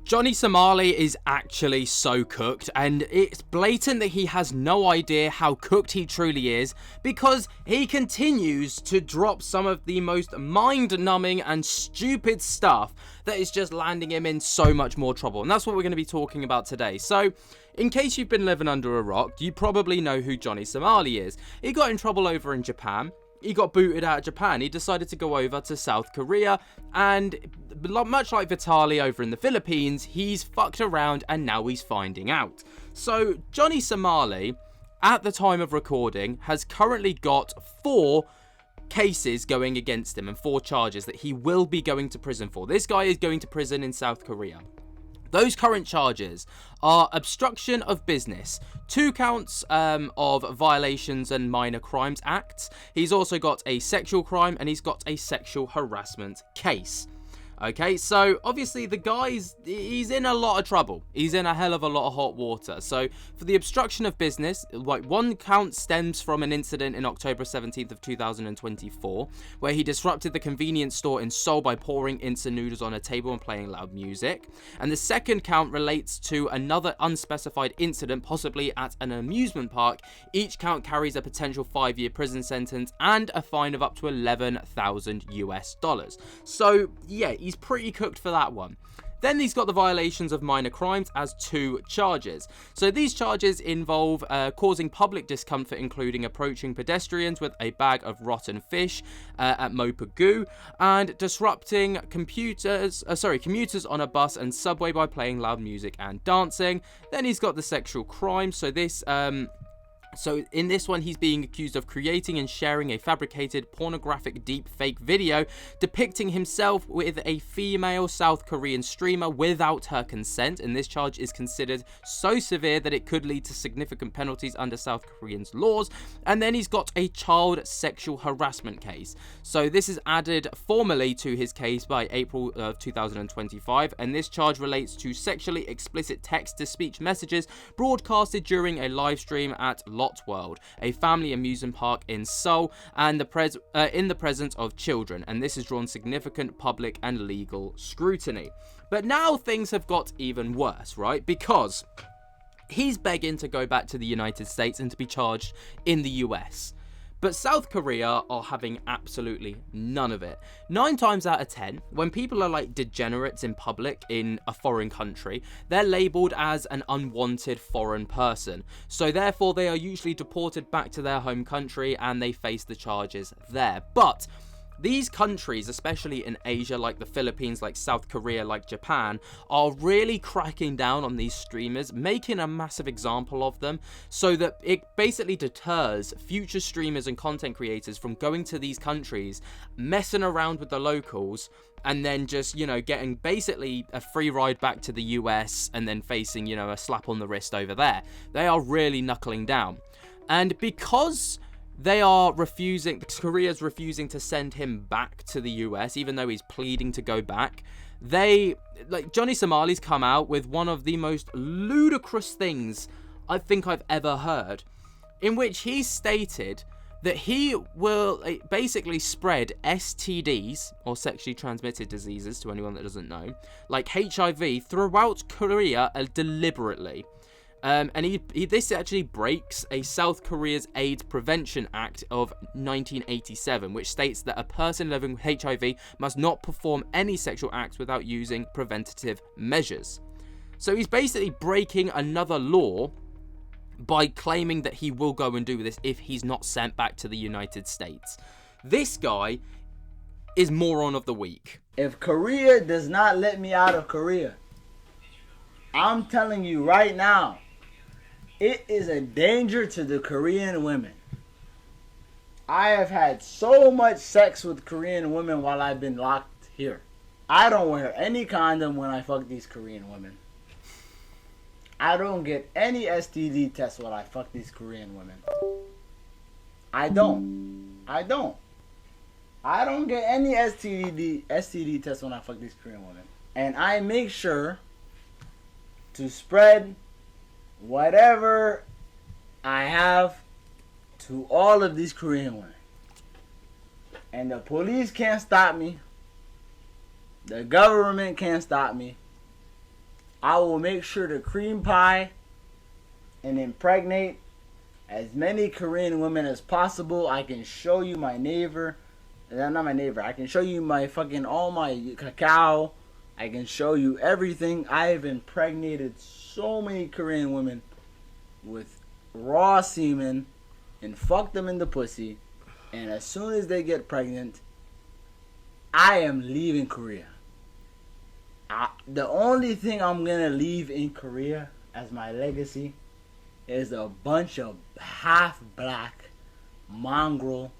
Johnny Somali is actually so cooked, and it's blatant that he has no idea how cooked he truly is, because he continues to drop some of the most mind-numbing and stupid stuff that is just landing him in so much more trouble. And that's what we're going to be talking about today. So, in case you've been living under a rock, you probably know who Johnny Somali is. He got in trouble over in Japan. He got booted out of Japan. He decided to go over to South Korea, and much like Vitaly over in the Philippines, he's fucked around and now he's finding out. So Johnny Somali, at the time of recording, has currently got 4 cases going against him and 4 charges that he will be going to prison for. This guy is going to prison in South Korea. Those current charges are obstruction of business, 2 counts of violations and minor crimes acts. He's also got a sexual crime, and he's got a sexual harassment case. Okay, so obviously the guy's, he's in a lot of trouble. He's in a hell of a lot of hot water. So for the obstruction of business, like 1 count stems from an incident in October 17th of 2024, where he disrupted the convenience store in Seoul by pouring instant noodles on a table and playing loud music. And the 2nd count relates to another unspecified incident, possibly at an amusement park. Each count carries a potential 5-year prison sentence and a fine of up to $11,000. So yeah, he's pretty cooked for that one. Then he's got the violations of minor crimes as 2 charges. So these charges involve causing public discomfort, including approaching pedestrians with a bag of rotten fish at Mopagu, and disrupting commuters on a bus and subway by playing loud music and dancing. Then he's got the sexual crime. So in this one, he's being accused of creating and sharing a fabricated pornographic deep fake video depicting himself with a female South Korean streamer without her consent, and this charge is considered so severe that it could lead to significant penalties under South Korean's laws. And then he's got a child sexual harassment case. So this is added formally to his case by April of 2025, and this charge relates to sexually explicit text-to-speech messages broadcasted during a live stream at World, a family amusement park in Seoul, and in the presence of children, and this has drawn significant public and legal scrutiny. But now things have got even worse, right? Because he's begging to go back to the United States and to be charged in the US. But South Korea are having absolutely none of it. 9 times out of 10, when people are like degenerates in public in a foreign country, they're labelled as an unwanted foreign person. So therefore, they are usually deported back to their home country and they face the charges there. But these countries, especially in Asia, like the Philippines, like South Korea, like Japan, are really cracking down on these streamers, making a massive example of them, so that it basically deters future streamers and content creators from going to these countries, messing around with the locals, and then just, getting basically a free ride back to the US and then facing, a slap on the wrist over there. They are really knuckling down. And because Korea's refusing to send him back to the US, even though he's pleading to go back. Johnny Somali's come out with one of the most ludicrous things I think I've ever heard, in which he stated that he will basically spread STDs, or sexually transmitted diseases, to anyone that doesn't know, like HIV, throughout Korea deliberately. And this actually breaks a South Korea's AIDS Prevention Act of 1987, which states that a person living with HIV must not perform any sexual acts without using preventative measures. So he's basically breaking another law by claiming that he will go and do this if he's not sent back to the United States. This guy is moron of the week. If Korea does not let me out of Korea, I'm telling you right now, it is a danger to the Korean women. I have had so much sex with Korean women while I've been locked here. I don't wear any condom when I fuck these Korean women. I don't get any STD tests when I fuck these Korean women. I don't get any STD tests when I fuck these Korean women. And I make sure to spread whatever I have to all of these Korean women. And the police can't stop me. The government can't stop me. I will make sure to cream pie and impregnate as many Korean women as possible. I can show you my neighbor. Not my neighbor. I can show you my fucking all my cacao. I can show you everything. I have impregnated so many Korean women with raw semen and fucked them in the pussy. And as soon as they get pregnant, I am leaving Korea. The only thing I'm gonna leave in Korea as my legacy is a bunch of half black, mongrel,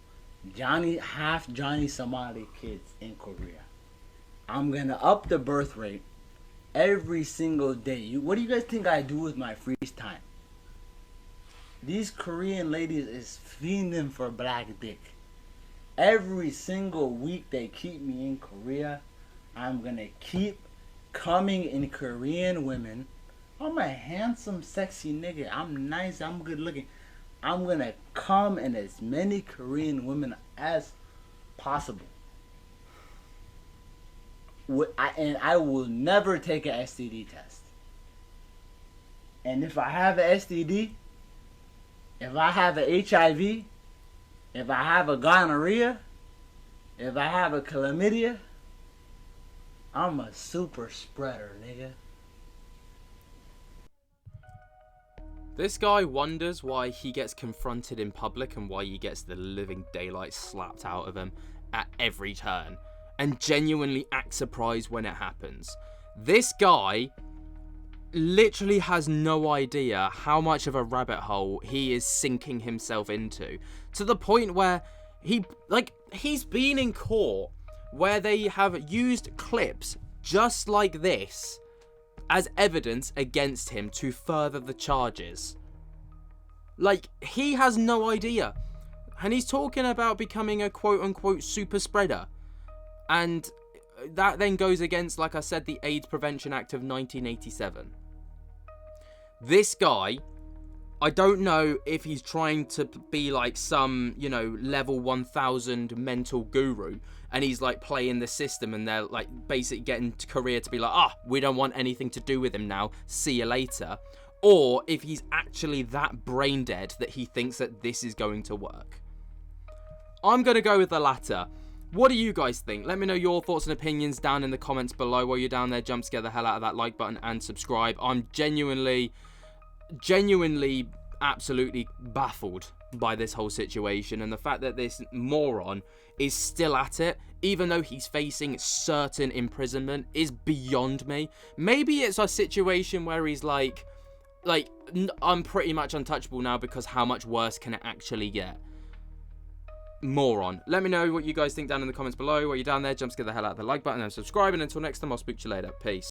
half Johnny Somali kids in Korea. I'm gonna up the birth rate every single day. What do you guys think I do with my free time? These Korean ladies is fiending for black dick. Every single week they keep me in Korea. I'm gonna keep coming in Korean women. I'm a handsome, sexy nigga. I'm nice. I'm good looking. I'm gonna come in as many Korean women as possible. And I will never take an STD test. And if I have an STD, if I have an HIV, if I have a gonorrhea, if I have a chlamydia, I'm a super spreader, nigga. This guy wonders why he gets confronted in public and why he gets the living daylight slapped out of him at every turn, and genuinely acts surprised when it happens. This guy literally has no idea how much of a rabbit hole he is sinking himself into, to the point where he's been in court where they have used clips just like this as evidence against him to further the charges. Like, he has no idea. And he's talking about becoming a quote-unquote super spreader. And that then goes against, like I said, the AIDS Prevention Act of 1987. This guy, I don't know if he's trying to be like some, level 1000 mental guru, and he's like playing the system, and they're like basically getting Korea to be like, we don't want anything to do with him now, see you later. Or if he's actually that brain dead that he thinks that this is going to work. I'm going to go with the latter. What do you guys think? Let me know your thoughts and opinions down in the comments below. While you're down there, jump scare the hell out of that like button and subscribe. I'm genuinely absolutely baffled by this whole situation, and the fact that this moron is still at it, even though he's facing certain imprisonment, is beyond me. Maybe it's a situation where he's like, I'm pretty much untouchable now because how much worse can it actually get? Moron. Let me know what you guys think down in the comments below. While you're down there, jump scare the hell out of the like button and subscribe, and until next time, I'll speak to you later. Peace.